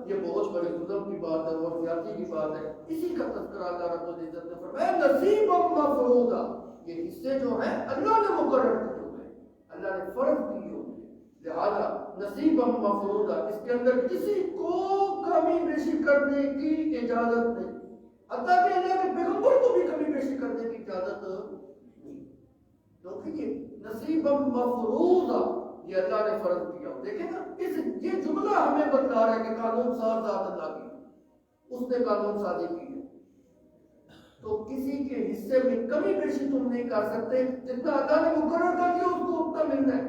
یہ بہت بڑے ظلم کی بات ہے اور زیادتی کی بات ہے. اسی کا تذکرہ اللہ رب العزت نے فرمایا نصیبا مفروضا. یہ حصے جو ہیں اللہ نے مقرر کیے ہوئے ہیں, اللہ نے فرض کیے ہوئے ہیں. لہذا نصیبا مفروضا, اس کے اندر کسی کو کمی بیشی کرنے کی اجازت نہیں. حتیٰ کہ اللہ کے پیغمبر کو بھی کمی بیشی کرنے کی اجازت نہیں, کیونکہ یہ نصیبا مفروضا یہ اللہ نے فرض کیا. دیکھیں نا یہ جملہ ہمیں بتلا رہا ہے کہ قانون ساز ذات اللہ کی, اس نے قانون سازی کی ہے. تو کسی کے حصے میں کمی بیشی تم نہیں کر سکتے, جتنا اللہ نے مقرر کر دیا اس کو اتنا ملنا ہے.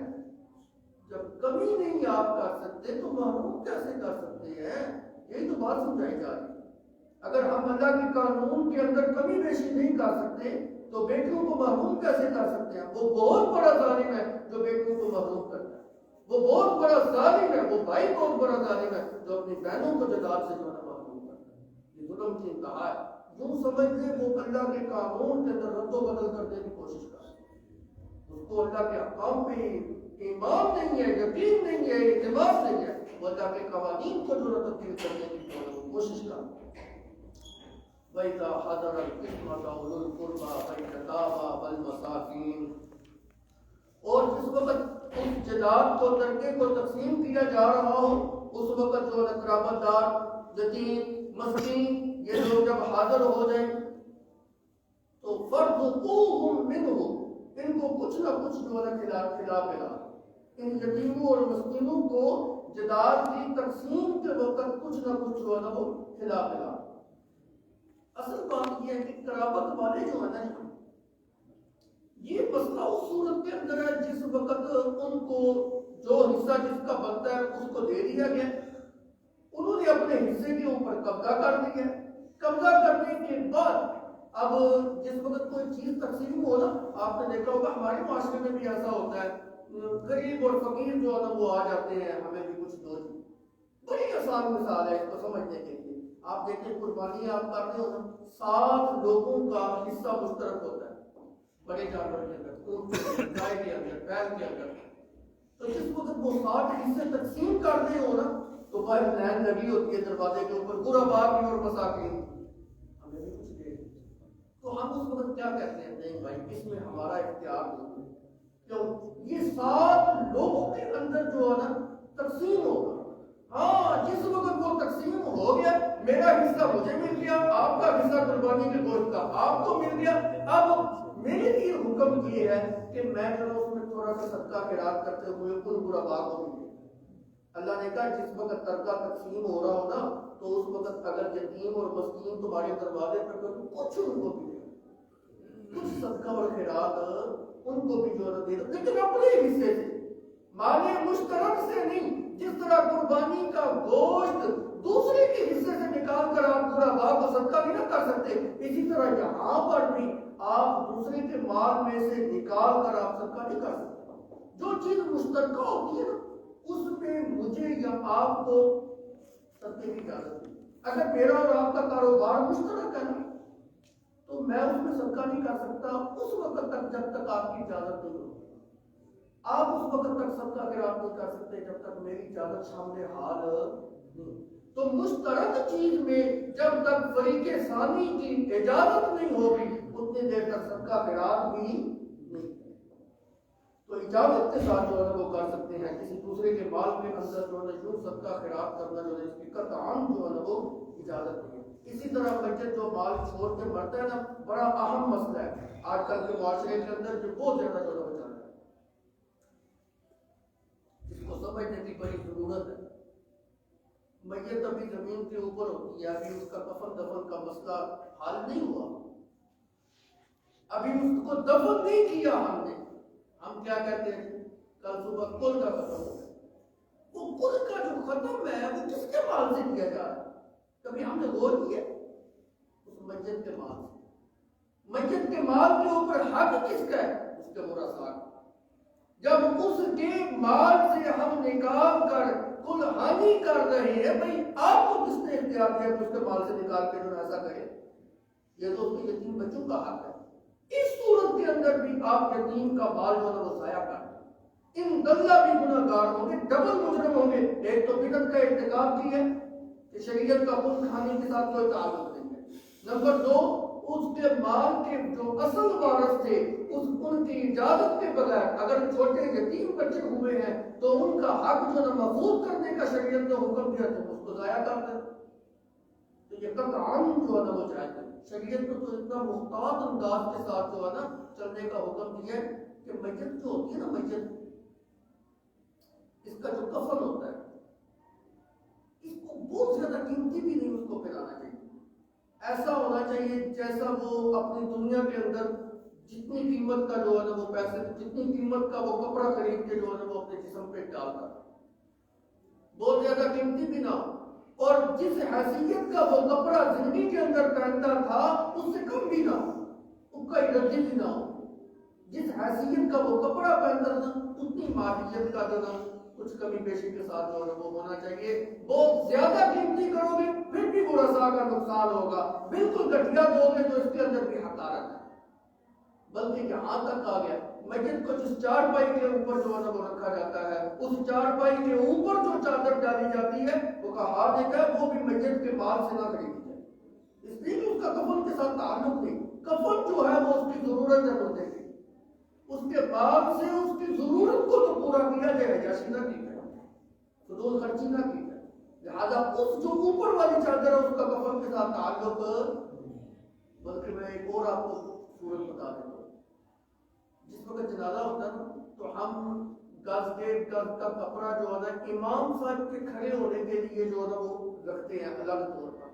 جب کمی نہیں آپ کر سکتے تو محروم کیسے کر سکتے ہیں؟ یہی تو بات سمجھائی جا رہی ہے. اگر ہم اللہ کے قانون کے اندر کمی بیشی نہیں کر سکتے تو بیٹیوں کو محروم کیسے کر سکتے ہیں؟ وہ بہت بڑا ظالم ہے جو بیٹیوں کو محروم کرتا ہے. وہ بہت بڑا ظالم ہے, وہ بھائی بہت بڑا ظالم ہے جو اپنی بہنوں کو جداد سے جو ہے محروم کرتا ہے. یہ ظلم کی انتہا ہے. یوں سمجھ لیں وہ اللہ کے قانون کے اندر رد و بدل کرنے کی کوشش کرتا ہے. اس کو اللہ کے احکام پہ ایمان نہیں ہے, یقین نہیں ہے, اعتماد نہیں ہے. وہ اللہ کے قوانین کو جو تبدیل کرنے کی کوشش کرتا ہے. وَإِذَا حَضَرَ الْقِسْمَةَ أُولُو الْقُرْبَى وَالْيَتَامَى وَالْمَسَاكِينَ, اور جس وقت اس جداد کو ترکے کو تقسیم کیا جا رہا ہو اس وقت جو قرابت دار, یتیم, مسکین یہ لوگ جب حاضر ہو جائیں تو فَارْزُقُوهُم مِّنْهُ, ان کو کچھ نہ کچھ جو ہے کھلا پلا. ان یتیموں اور مسکینوں کو جداد کی تقسیم کے وقت کچھ نہ کچھ جو ہے وہ کھلا پلا. اصل بات یہ ہے کہ قرابت والے جو ہے نا, یہ مسئلہ اس صورت کے اندر ہے جس وقت ان کو جو حصہ جس کا بنتا ہے اس کو دے دیا گیا, انہوں نے اپنے حصے کے اوپر قبضہ کر دیا. قبضہ کرنے کے بعد اب جس وقت کوئی چیز تقسیم ہو نا, آپ نے دیکھا ہوگا ہمارے معاشرے میں بھی ایسا ہوتا ہے, غریب اور فقیر جو ہے نا وہ آ جاتے ہیں ہمیں بھی کچھ دو. بڑی آسان مثال ہے اس کو سمجھنے کے لیے. آپ دیکھیں قربانی آپ کرتے ہو نا, 7 لوگوں کا حصہ مشترک ہوتا ہے بڑے جانور کے اندر, اونٹ کے اندر, گائے کے اندر, بیل کے اندر. تو جس وقت وہ 60 حصے تقسیم کر رہے ہو نا تو باہر لائن لگی ہوتی ہے دروازے کے اوپر, غرباء کی اور مساکین, ہمیں بھی کچھ دے. تو ہم اس وقت کیا کہتے ہیں, نہیں بھائی اس میں ہمارا اختیار نہیں. کیوں؟ یہ 7 لوگوں کے اندر جو ہے نا تقسیم ہوگا. ہاں جس وقت وہ تقسیم ہو گیا, میرا حصہ مجھے مل گیا, آپ کا حصہ قربانی کے گوشت کا آپ کو مل گیا. اب میرے لیے حکم یہ ہے کہ میں جو اس میں تھوڑا سا صدقہ خیرات کرتے ہوئے ان غرباء کو ملے. اللہ نے کہا جس وقت ترکہ تقسیم ہو رہا ہو نا تو اس وقت اگر یتیم اور مسکین تمہارے دروازے پر تو کچھ ان کو بھی دے, کچھ صدقہ اور خیرات ان کو بھی جو دے دو, لیکن اپنے حصے سے, مال مشترک سے نہیں. جس طرح قربانی کا گوشت دوسرے کے حصے سے نکال کر آپ غرباء کو صدقہ بھی نہ کر سکتے, اسی طرح یہاں پر بھی آپ دوسرے کے مال میں سے نکال کر آپ صدقہ نہیں کر سکتے. جو چیز مشترکہ ہوتی ہے نا اس میں مجھے یا آپ کو صدقے کی اجازت ہے. اگر میرا اور آپ کا کاروبار مشترک ہے نا تو میں اس میں صدقہ نہیں کر سکتا اس وقت تک جب تک آپ کی اجازت نہیں ہوگی. آپ اس وقت تک صدقہ خیرات نہیں کر سکتے جب تک میری اجازت سامنے حال نہیں. تو مشترک چیز میں جب تک فریق ثانی کی اجازت نہیں ہوگی اتنی دیر تک صدقہ خیرات بھی نہیں. تو اجازت کے ساتھ جو ہے وہ کر سکتے ہیں. کسی دوسرے کے مال کے اندر جو ہے یوں صدقہ خیرات کرنا جو ہے اس کی قطعاً جو ہے وہ اجازت نہیں ہے. اسی طرح بچے جو مال چھوڑ کے مرتا ہے نا, بڑا اہم مسئلہ ہے آج کل کے معاشرے کے اندر جو بہت زیادہ جو ہے چل رہا ہے. اس کو سمجھنے کی بڑی ضرورت ہے. میت ابھی زمین کے اوپر ہوتی ہے, ابھی اس کا کفن دفن کا مسئلہ حل نہیں ہوا, ابھی اس کو دفن نہیں کیا ہم نے. ہم کیا کہتے ہیں کل صبح کل کا ختم ہو گیا. وہ کل کا جو ختم ہے وہ کس کے مال سے کیا جا رہا ہے؟ کبھی ہم نے غور کیا اس میت کے مال سے؟ میت کے مال کے اوپر حق کس کا ہے؟ اس کے مرثات. جب اس کے مال سے ہم نکال کر کل ہانی کر رہے ہیں, بھائی آپ کو کس نے اختیار دیا کہ اس کے مال سے نکال کے جو ایسا کرے؟ یہ تو اس کے یتیم بچوں کا حق ہے. اس صورت کے اندر بھی آپ یتیم کا مال جو ہے وہ ضائع کر دیں. ان دلہ بھی گناہ گار ہوں گے, ڈبل مجرم ہوں گے. ایک تو بدعت کا ارتکاب کی ہے, کہ شریعت کا خون کھانے کے ساتھ کوئی تعلق نہیں ہے۔ نمبر دو، اس کے مال کے جو اصل وارث تھے ان کی اجازت کے بغیر اگر چھوٹے یتیم بچے ہوئے ہیں تو ان کا حق جو ہے محفوظ کرنے کا شریعت نے حکم دیا تو اس کو ضائع کر دیں، تو یہ قطعاً جو ہے نا وہ جائز ہے۔ شریعت کو تو اتنا محتاط انداز کے ساتھ جو ہے نا چلنے کا حکم دیا ہے کہ میت جو ہوتی ہے نا، میت اس کا جو کفن ہوتا ہے اس کو بہت زیادہ قیمتی بھی نہیں اس کو پہنانا چاہیے، ایسا ہونا چاہیے جیسا وہ اپنی دنیا کے اندر جتنی قیمت کا جو ہے نا وہ پیسے، جتنی قیمت کا وہ کپڑا خرید کے جو ہے نا وہ اپنے جسم پہ ڈالتا، بہت زیادہ قیمتی بھی نہ ہو، اور جس حیثیت کا وہ کپڑا زندگی کے اندر پہنتا تھا اس سے کم بھی نہ ہو، اس کا ردی بھی نہ ہو، جس حیثیت کا وہ کپڑا پہنتا تھا اتنی ماہیت کا جو نا کچھ کمی بیشی کے ساتھ جو ہے وہ ہونا چاہیے۔ بہت زیادہ قیمتی کرو گے پھر بھی ورثاء کا نقصان ہوگا، بالکل گھٹیا دو گے تو اس کے اندر بھی حقارت ہے، بلکہ یہاں تک آ گیا میت کو جس چارپائی کے اوپر جو ہے نا وہ رکھا جاتا ہے اس چارپائی کے اوپر جو چادر ڈالی جاتی ہے وہ کہا دیتا ہے وہ بھی میت کے مال سے نہ خریدی جائے، اس لیے کہ اس کا کفن کے ساتھ تعلق نہیں، کفن جو ہے وہ اس کی ضرورت ہے بندے کی، اس کے بعد سے اس کی ضرورت کو تو پورا کیا جائے، جیسی نہ کی جائے، فضول خرچی نہ کی جائے، لہذا اس جو اوپر والی چادر ہے اس کا کفن کے ساتھ تعلق، بلکہ میں ایک اور آپ کو صورت بتا دیتا ہوں، جس وقت جنازہ ہوتا ہے نا تو ہم گز ڈیڑھ گز کا کپڑا جو ہے نا امام صاحب کے کھڑے ہونے کے لیے جو ہے نا وہ رکھتے ہیں الگ طور پر،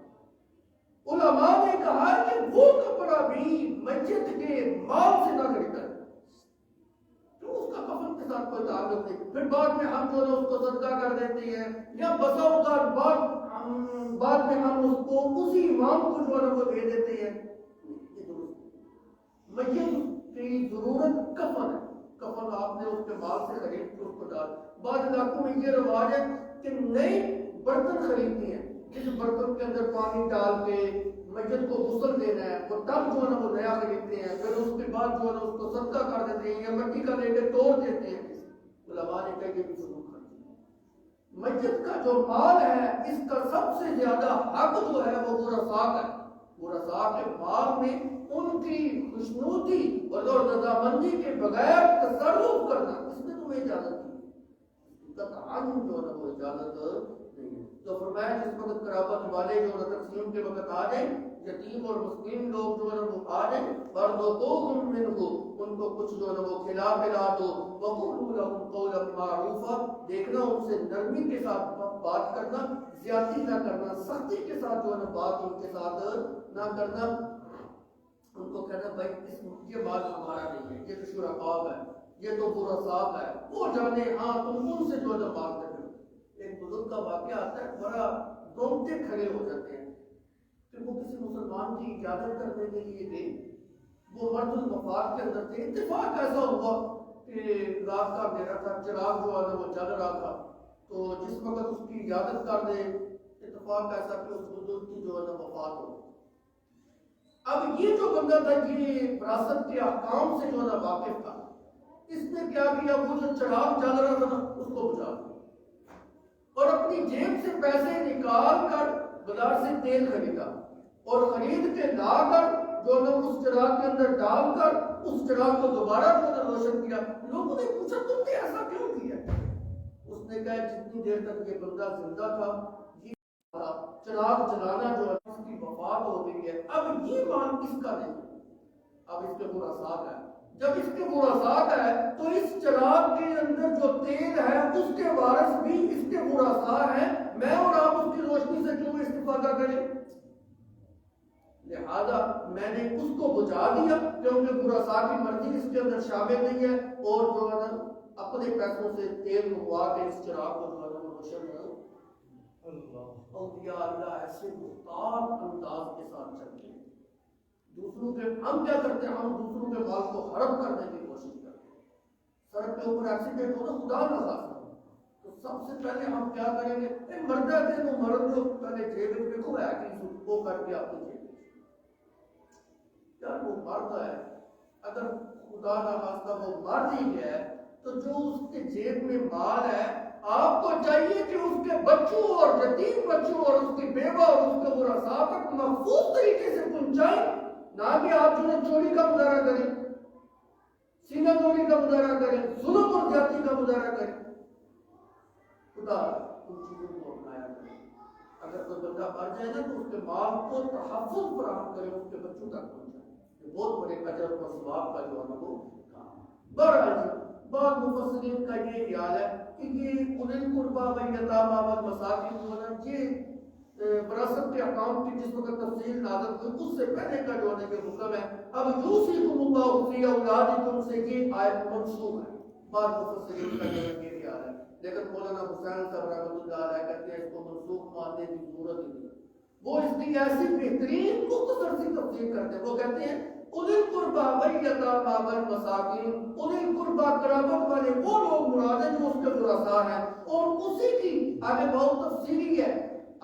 علماء نے کہا کہ وہ کپڑا بھی مسجد کے مال سے نہ خریدا ہے، تو اس کا کفن کے ساتھ کوئی تعلق نہیں، پھر بعد میں ہم جو ہے اس کو صدقہ کر دیتے ہیں یا بسا اوقات بعد میں ہم اس کو اسی امام کو جو ہے وہ دے دیتے ہیں، یہ درست میت کی ضرورت کفن ہے، کفن آپ نے اس کے مال سے خرید کے اس کو ڈال، بعض علاقوں میں یہ رواج ہے کہ نئے برتن خریدتے ہیں جس برتن کے اندر پانی ڈال کے میت کو غسل دینا ہے وہ تب جو ہے نا وہ نیا خریدتے ہیں، پھر اس کے بعد جو ہے نا اس کو صدقہ کر دیتے ہیں یا مٹی کا لے کے توڑ دیتے ہیں، علماء نے کہا یہ بھی ضرور خرچ ہے، میت کا جو مال ہے اس کا سب سے زیادہ حق جو ہے وہ ورثاء کا ہے، ورثاء کے مال میں ان کی خوشنودی اور رضامندی کے بغیر تصرف کرنا اس نے تمہیں اجازت دی، قطعاً جو ہے وہ اجازت نہیں ہے، تو فرمایا جس وقت قرابت والے جو ہے تقسیم کے وقت آ جائیں، یتیم اور مسکین لوگ جو ہے وہ آ جائیں، فَارْزُقُوهُم مِّنْهُ ان کو کچھ جو ہے وہ کھلا پلا دو، وَقُولُوا لَهُمْ قَوْلًا مَّعْرُوفًا دیکھنا ان سے نرمی کے ساتھ بات کرنا، زیادتی نہ کرنا، سختی کے ساتھ جو ہے بات ان کے ساتھ نہ کرنا، ان کو کہنا بھائی یہ بات ہمارا نہیں ہے، یہ تو شرکاء ہے، یہ تو ورثاء ہے، وہ جانے ہاں تم ان سے جو ہے بات کر رہے ہو۔ ایک بزرگ کا واقعہ آتا ہے، بڑا رونگٹے کھڑے ہو جاتے ہیں کہ وہ کسی مسلمان کی اجازت کرنے کے لیے گئے، وہ مرد الوفات کے اندر تھے، اتفاق ایسا ہوا کہ رات کا اندھیرا تھا، چراغ جو ہے وہ جل رہا تھا، تو جس وقت اس کی اجازت کر دے اتفاق ایسا کہ اس بزرگ کی جو ہے وفات ہو۔ اب یہ جو بندہ تھا یہ وراثت کے احکام سے جو ہے واقف تھا، اس نے کیا کیا وہ جو چراغ جل رہا تھا نا اس کو بجھا دیا اور اپنی جیب سے پیسے نکال کر بازار سے تیل خریدا اور خرید کے لا کر جو ہے اس چراغ کے اندر ڈال کر اس چراغ کو دوبارہ جو ہے روشن کیا۔ لوگوں نے پوچھا تم نے ایسا کیوں کیا؟ اس نے کہا جتنی دیر تک یہ بندہ زندہ تھا چراغ جلانا جو ہے اس کی وفات ہو گئی ہے، اب یہ مال کس کا نہیں، اب اس کے ورثاء ہے، جب اس کے ورثاء ہے تو اس چراغ کے اندر جو تیل ہے اس کے وارث بھی اس کے ورثاء ہیں، میں اور آپ اس کی روشنی سے کیوں استفادہ کریں؟ لہذا میں نے اس کو بجھا دیا کیونکہ ورثاء کی مرضی اس کے اندر شامل نہیں ہے، اور جو ہے اپنے پیسوں سے تیل منگوا کے اس چراغ کو جو ہے روشن کرو۔ اولیاء اللہ ایسے محتاط انداز کے ساتھ چلتے ہیں، دوسروں کے ہم کیا کرتے ہیں، ہم دوسروں کے مال کو ہڑپ کرنے کی کوشش کرتے ہیں، سڑک کے اوپر ایکسیڈنٹ ہو نا خدا نہ خاصا تو سب سے پہلے ہم کیا کریں گے، مردہ تھے وہ مرد جو پہلے جیب میں دیکھو ہے کہ وہ کر کے اپنی جیب یار وہ مرد ہے، اگر خدا نہ خاصا وہ مر ہی گیا ہے تو جو اس کے جیب میں مال ہے آپ کو چاہیے کہ اس کے بچوں اور یتیم بچوں اور اس کی بیوہ اور اس کے ورثاء تک محفوظ طریقے سے پہنچائیں، نہ کہ آپ جو ہے چوری کا مظاہرہ کریں، سینہ چوری کا مظاہرہ کریں، ظلم اور زیادتی کا مظاہرہ کریں۔ خدا ان چیزوں کو اپنایا کریں۔ اگر کوئی بندہ مر جائے نا تو اس کے مال کو تحفظ فراہم کرے، اس کے بچوں تک پہنچائے، یہ بہت بڑے اجر اور ثواب کا جو ہے وہ کام ہے۔ بہرحال بعض مفسرین کا یہ خیال ہے کہ یہ اولل القربیٰ والیتامیٰ والمساکین ہونا یہ وراثت کے احکام کی جس وقت تفصیل نازل ہوئی اس سے پہلے کا جو ہے کہ حکم ہے۔ اب یوصیکم اللہ فی اولادکم سے یہ آیت منسوخ ہے۔ بعض مفسرین کا یہ خیال ہے، لیکن مولانا حسین صاحب رحمۃ اللہ علیہ کہتے ہیں اس کو منسوخ ماننے کی ضرورت ہی نہیں۔ وہ اس کی ایسی بہترین مختصر سی تفسیر کرتے ہیں، وہ کہتے ہیں اولل القربیٰ والیتامیٰ والمساکین، اولل القربیٰ قرابت والے وہ لوگ مراد ہیں جو اس کے ورثاء ہیں، اور اسی کی آگے بہت تفصیلی ہے،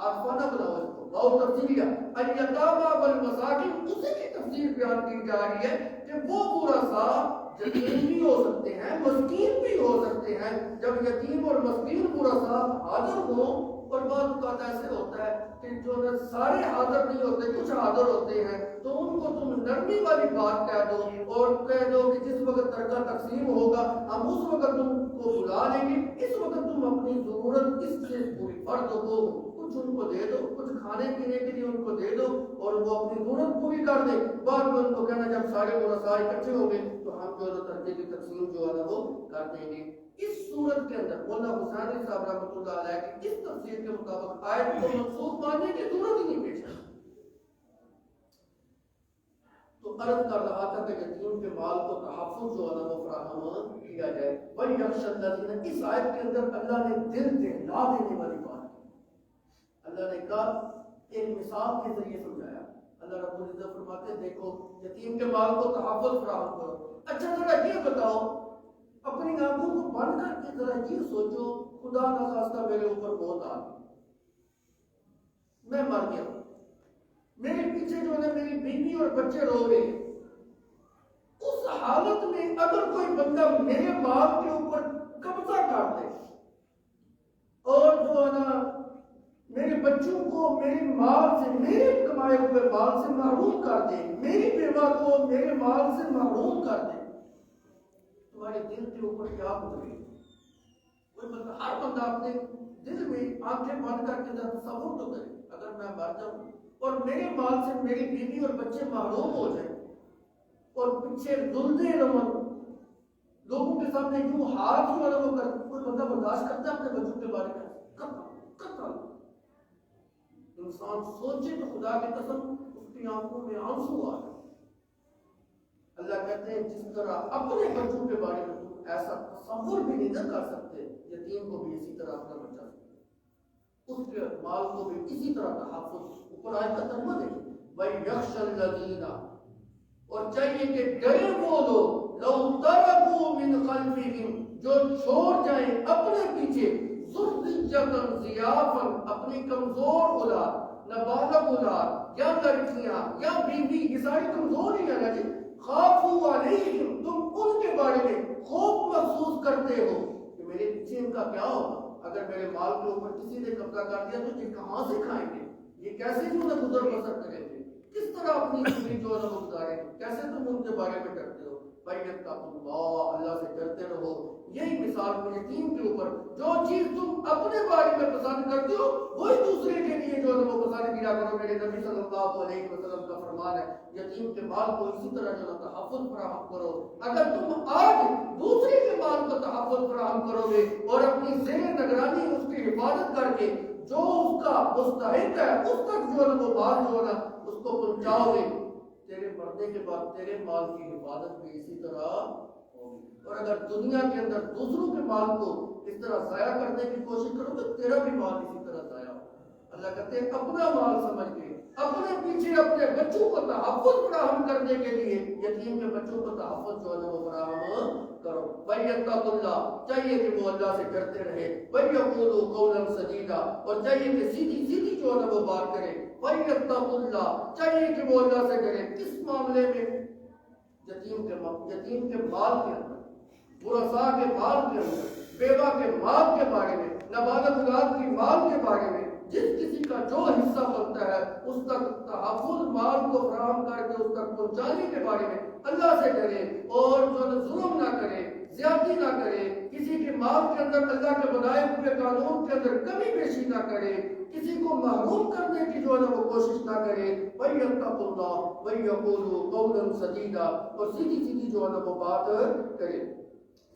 آسمانہ بناؤ اس کو بہت تفصیلی ہے، الیتامیٰ والمساکین اسی کی تفسیر بیان کی جا رہی ہے کہ وہ ورثاء یتیم بھی ہو سکتے ہیں، مسکین بھی ہو سکتے ہیں۔ جب یتیم اور مسکین ورثاء حاضر ہوں، اور بعض اوقات ایسے ہوتا ہے کہ جو سارے حاضر نہیں ہوتے، کچھ حاضر ہوتے ہیں، تو ان کو تم نرمی والی بات کہہ دو اور کہہ دو کہ جس وقت ترکہ تقسیم ہوگا ہم اس وقت تم کو بلا لیں گے، اس وقت تم اپنی ضرورت اس سے پوری فرد کو کچھ ان کو دے دو، کچھ کھانے پینے کے لیے ان کو دے دو اور وہ اپنی ضرورت پوری کر دیں۔ بعد میں ان کو کہنا جب سارے ورثاء اکٹھے ہوں گے تو ہم جو ہے ترکے کی تقسیم جو ہے وہ کر دیں گے۔ اس صورت کے اندر مولانا حسینی صاحب رحمۃ اللہ علیہ کی اس تفسیر کے مطابق آیت کو منسوخ ماننے کی ضرورت ہی نہیں پیش آئی۔ تو عرض کر رہا تھا کہ یتیم کے مال کو تحفظ جو ہے وہ فراہم کیا جائے۔ وَلْيَخْشَ الَّذِينَ، اس آیت کے اندر اللہ نے دل دہلا دینے والی بات کی۔ اللہ نے کہا ایک مثال کے ذریعے سمجھایا۔ اللہ رب العزت فرماتے ہیں دیکھو یتیم کے مال کو تحفظ فراہم کرو۔ اچھا ذرا یہ بتاؤ، اپنی آنکھوں کو بند کر کے ذرا یہ سوچو خدا نخواستہ میرے اوپر موت آ گئی، میں مر گیا، میرے پیچھے جو ہے میری بیوی اور بچے رو رہے ہیں، اس حالت میں اگر کوئی بندہ میرے مال کے اوپر قبضہ کر دے اور جو ہے نا میرے بچوں کو میرے مال سے، میرے کمائے ہوئے مال سے محروم کر دے، میری بیوہ کو میرے مال سے محروم کر دے، تمہارے دل کے اوپر کیا گزرے؟ کوئی بندہ، ہر بندہ اپنے دل میں آنکھیں بند کر کے تصور تو کرے، اگر میں مر جاؤں اور میرے مال سے میری بیوی اور بچے محروم ہو جائیں اور پیچھے دلدے رہوں، لوگوں کے سامنے یوں ہاتھ جو ہے وہ کر، کوئی بندہ برداشت کرتا ہے اپنے بچوں کے بارے میں؟ قطعاً انسان سوچے تو خدا کی قسم اس کی آنکھوں میں آنسو آ جائے۔ اللہ کہتے ہیں جس طرح اپنے بچوں کے بارے میں تم ایسا تصور بھی نہیں کر سکتے، یتیم کو بھی اسی طرح اپنا بچہ سکتے، اس کے مال کو بھی اسی طرح تحفظ۔ اوپر آیت کا ترجمہ دیکھیں، وَيَخْشَ الَّذِينَ، اور چاہیے کہ ڈرے وہ لوگ، لَوْ تَرَكُوا مِنْ خَلْفِهِمْ، جو چھوڑ جائیں اپنے پیچھے، ذُرِّيَّةً ضِعَافًا، اپنی کمزور اولاد، نابالغ اولاد، یا لڑکیاں یا بیوی، یہ ساری کمزور ہی ہے نا جی، خافوا علیہم، تم ان کے بارے میں خوف محسوس کرتے ہو کہ میرے پیچھے ان کا کیا ہوگا، اگر میرے مال کے اوپر کسی نے قبضہ کر دیا تو یہ کہاں سے کھائیں گے، یہ کیسے جو ہے گزر بسر کریں گے، کس طرح اپنی زندگی جو ہے گزاریں گے، کیسے تم ان کے بارے میں ڈرتے ہو۔ فَاتَّقُوا اللَّهَ، اللہ سے ڈرتے رہو۔ یہی مثال یتیم کے اوپر، جو چیز تم اپنے بارے میں پسند کرتے ہو وہی دوسرے کے لیے جو ہے وہ پسند کیا کرو۔ میرے نبی صلی اللہ علیہ وسلم کا فرمان ہے یتیم کے مال کو اسی طرح جو ہے تحفظ فراہم کرو۔ اگر تم آج دوسرے کے مال کو تحفظ فراہم کرو گے اور اپنی زیر نگرانی اس کی حفاظت کر کے جو اس کا مستحق ہے اس تک جو ہے وہ مال جو ہے اس کو پہنچاؤ گے، تیرے مرنے کے بعد تیرے مال کی حفاظت بھی اسی طرح ہوگی۔ اور اگر دنیا کے اندر دوسروں کے مال کو اس طرح ضائع کرنے کی کوشش کرو تو تیرا بھی مال اسی طرح ضائع ہوگا۔ اللہ کہتے ہیں اپنا مال سمجھ کے اپنے پیچھے اپنے بچوں کو تحفظ فراہم کرنے کے لیے یتیم کے بچوں کو تحفظ جو ہے وہ فراہم کرو۔ وَيَتَّقُوا اللَّهَ، چاہیے کہ وہ اللہ سے ڈرتے رہے۔ وَيَقُولُوا قَوْلًا سَدِيدًا، اور چاہیے کہ سیدھی سیدھی جو ہے وہ بات کرے۔ وَيَتَّقُوا اللَّهَ، چاہیے کہ وہ اللہ سے ڈرے۔ کس معاملے میں؟ یتیم کے مال کے اندر، ورثاء کے مال کے اندر، بیوہ کے مال کے بارے میں، نابالغ اولاد کی مال کے بارے میں، جس کسی کا جو حصہ بنتا ہے اس تک تحفظ مال کو فراہم کر کے اس تک پہنچانے کے بارے میں اللہ سے ڈرے، اور جو ظلم نہ کرے، زیادتی نہ کرے، کسی کے مال کے اندر اللہ کے بنائے ہوئے قانون کے اندر کمی بیشی نہ کرے، کسی کو محروم کرنے کی جو ہے نا وہ کوشش نہ کرے، وَيَتَّقُوا اللَّهَ وَيَقُولُوا قَوْلًا سَدِيدًا، اور سیدھی سیدھی جو ہے نا وہ بات کرے۔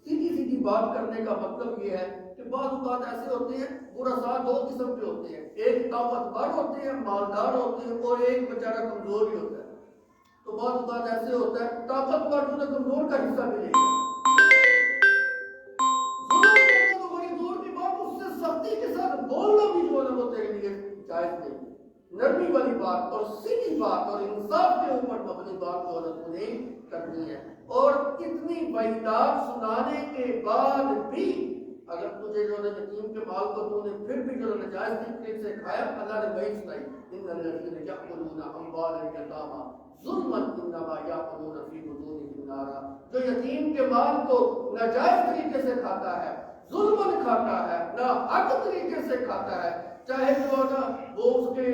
سیدھی سیدھی بات کرنے کا مطلب یہ ہے کہ بعض اوقات ایسے ہوتے ہیں، برا دو قسم کے ہوتے ہیں، ایک طاقتور ہوتے ہیں، مالدار ہوتے ہیں، اور ایک بیچارہ کمزور ہی ہوتا ہے۔ تو بعض اوقات ایسے ہوتا ہے طاقتور جو ہے کمزور کا حصہ ملے گا، ظلم کرنا تو بڑی دور کی بات، اس سے سختی کے ساتھ بولنا بھی جو ہے نا وہ تیرے لیے جائز نہیں۔ نرمی والی بات اور سیدھی بات اور انصاف کے اوپر مبنی بات جو ہے نا تمہیں کرنی ہے، اور اتنی وعیدات سنانے کے بعد بھی اگر تجھے جو ہے یتیم کے مال کو تو نے پھر بھی جو ناجائز طریقے سے کھایا، اللہ نے وہی سنائی، ان الذین یأکلون اموال الیتامی ظلما انما یأکلون فی بطونہم نارا، جو یتیم کے مال کو ناجائز طریقے سے کھاتا ہے، ظلمن کھاتا ہے، ناحق طریقے سے کھاتا ہے، چاہے جو ہے نا وہ اس کے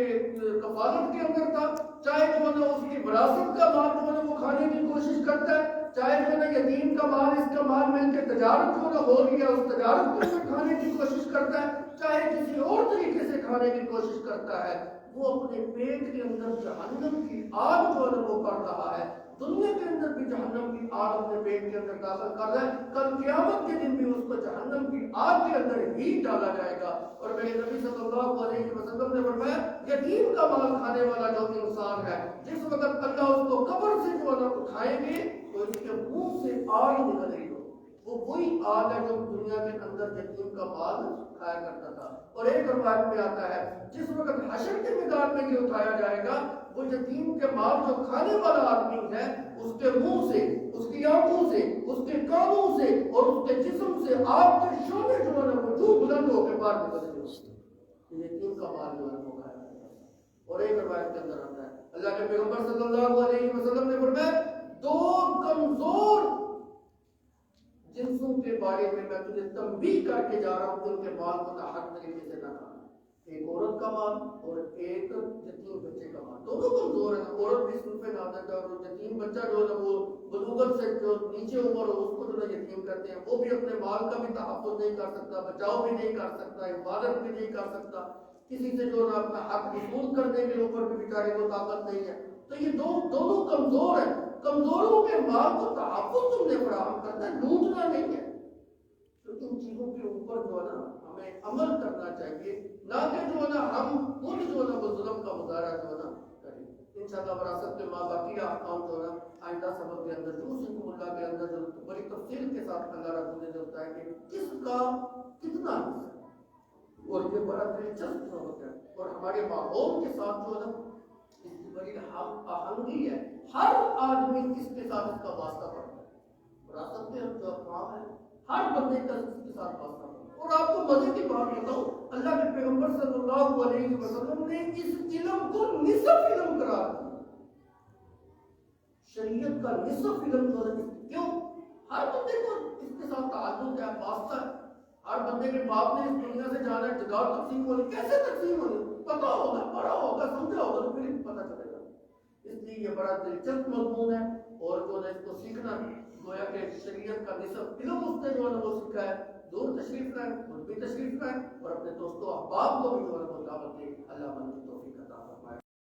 کفالت کے اندر تھا، چاہے جو ہے نا اس کی وراثت کا مال جو ہے نا وہ کھانے کی کوشش کرتا ہے، چاہے جو ہے نا یتیم کا مال اس کا مال مل کے تجارت جو ہے نا ہو رہی ہے اس تجارت کو کھانے کی کوشش کرتا ہے، چاہے کسی اور طریقے سے کھانے کی کوشش کرتا ہے، وہ اپنے پیٹ کے اندر جہنم کی آگ جو ہے نا وہ کر رہا ہے، دنیا کے اندر بھی جہنم کی آگ اپنے پیٹ کے اندر داخل کر رہا ہے، کل قیامت کے دن بھی اس کو جہنم کی آگ کے اندر ہی ڈالا جائے گا۔ اور میرے نبی صلی اللہ علیہ وسلم نے فرمایا یتیم کا مال کھانے والا جو انسان ہے، جس وقت اللہ اس کو قبر سے جو ہے نا اٹھائیں گے تو اس کے منہ سے آگ نکل رہی ہو، وہ وہی آگ ہے جو دنیا کے اندر یتیم کا مال کھایا کرتا تھا۔ اور ایک روایت میں آتا ہے جس وقت حشر کے میدان میں یہ اٹھایا جائے گا، وہ یتیم کے مال جو کھانے والا آدمی ہے اس کے منہ سے، اس کی آنکھوں سے، اس کے کانوں سے اور اس کے جسم سے آگ کے شعلے جو ہے نا وہ جو بلند ہو کے باہر نکل رہے ہیں، یتیم کا مال جو ہے وہ کھایا کرتا تھا۔ اور ایک روایت کے اندر آتا ہے اللہ کے پیغمبر صلی اللہ علیہ وسلم نے فرمایا دو کمزور جنسوں کے بارے میں تجھے تنبیہ کر کے جا رہا ہوں، ان کے مال کو ناحق طریقے سے نہ کھانا، ایک عورت کا مال اور ایک یتیم بچے کا مال، دونوں کمزور ہیں، عورت بھی صنف نادر ہے اور یتیم بچہ جو ہے وہ بلوغت سے جو نیچے عمر ہو اس کو جو ہے یتیم کرتے ہیں، وہ بھی اپنے مال کا بھی تحفظ نہیں کر سکتا، بچاؤ بھی نہیں کر سکتا، حفاظت بھی نہیں کر سکتا، کسی سے جو ہے اپنا حق وصول کرنے کے اوپر بھی بیچارے کو طاقت نہیں ہے، تو یہ دونوں کمزور ہیں۔ کمزوروں کے مال کو تحفظ تم نے فراہم کرنا ہے، لوٹنا نہیں ہے۔ تو ان چیزوں کے اوپر جو ہے نا ہمیں عمل کرنا چاہیے، نہ کہ جو ہے نا ہم خود جو ہے نا وہ ظلم کا مظاہرہ جو ہے نا کریں۔ انشاءاللہ وراثت کے ماں باقی احکام جو ہے نا آئندہ سبق کے اندر جو سکم اللہ کے اندر جو بڑی تفصیل کے ساتھ اللہ رب نے جو بتایا کہ کس کا کتنا حصہ ہے، اور یہ بڑا دلچسپ سبق ہے، اور ہمارے ماحول کے ساتھ جو ہے نا اس کی بڑی آہنگی ہے، ہر آدمی کس کے ساتھ اس کا واسطہ پڑتا ہے، وراثت کے جو احکام ہے ہر بندے کا اس کے ساتھ واسطہ پڑتا ہے۔ اور آپ کو مزے کی بات بتاؤں، اللہ کے پیغمبر صلی اللہ علیہ وسلم نے اس علم کو نصف علم قرار دیا، شریعت کا نصف علم جو ہے، کیوں؟ ہر بندے کو اس کے ساتھ تعلق ہے، واسطہ ہے، ہر بندے کے باپ نے اس دنیا سے جانا ہے، جگہ تقسیم ہونی، کیسے تقسیم ہونی پتا ہوگا، پڑھا ہوگا، سمجھا ہوگا تو پھر پتا چلے گا۔ اس لیے یہ بڑا دلچسپ مضمون ہے، اور جو ہے اس کو سیکھنا گویا کہ شریعت کا نصف علم اس نے جو ہے وہ سیکھا ہے۔ دور تشریف لائیں، خود بھی تشریف لائیں، اور اپنے دوستوں احباب کو بھی جو ہے وہ دعوت دیں۔ اللہ من کی توفیق۔